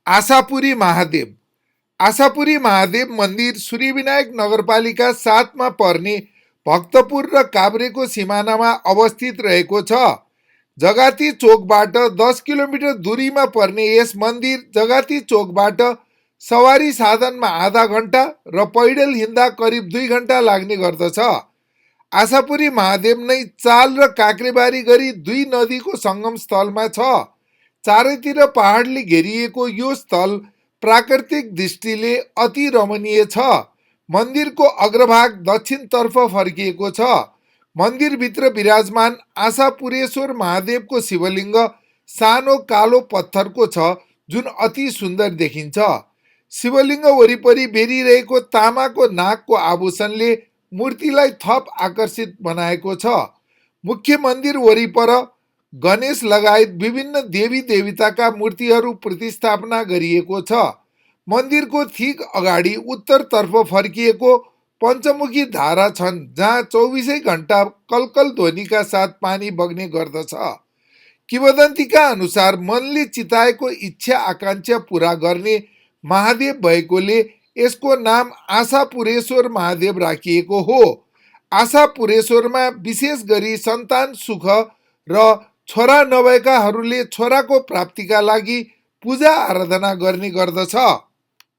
आशापुरी महादेव। आशापुरी महादेव मन्दिर सूर्यविनायक नगरपालिका 7 मा पर्ने भक्तपुर र काभ्रेको सिमानामा अवस्थित रहेको छ। जगाती चोकबाट 10 किलोमिटर दूरीमा पर्ने यस मन्दिर जगाती चोकबाट सवारी साधनमा आधा घण्टा र पैदल हिँड्दा करिब 2 घण्टा लाग्ने गर्दछ। आशापुरी महादेव नै चाल र काक्रेबारी गरी दुई नदीको सङ्गम स्थलमा छ। चारैतिर पहाडले घेरिएको यो स्थल प्राकृतिक दृष्टिले अति रमणीय छ। मन्दिरको अग्रभाग दक्षिणतर्फ फर्किएको छ। मन्दिरभित्र विराजमान आशापुरेश्वर महादेवको शिवलिङ्ग सानो कालो पत्थरको छ, जुन अति सुन्दर देखिन्छ। शिवलिङ्ग वरिपरि बेरिरहेको तामाको नागको आभूषणले मूर्तिलाई थप आकर्षित बनाएको छ। मुख्य मन्दिर वरिपर गणेश लगायत विभिन्न देवी देवताका मूर्तिहरू प्रतिस्थापना गरिएको छ। मन्दिरको ठिक अगाडि उत्तरतर्फ फर्किएको पञ्चमुखी धारा छन्, जहाँ 24 घण्टा कलकल ध्वनिका साथ पानी बग्ने गर्दछ। किंवदन्तीका अनुसार मनले चिताएको इच्छा आकांक्षा पूरा गर्ने महादेव भएकोले यसको नाम आशापुरेश्वर महादेव राखिएको हो। आशापुरेश्वरमा विशेष गरी सन्तान सुख र छोरा नभएकाहरूले छोराको प्राप्तिका लागि पूजा आराधना गर्ने गर्दछ।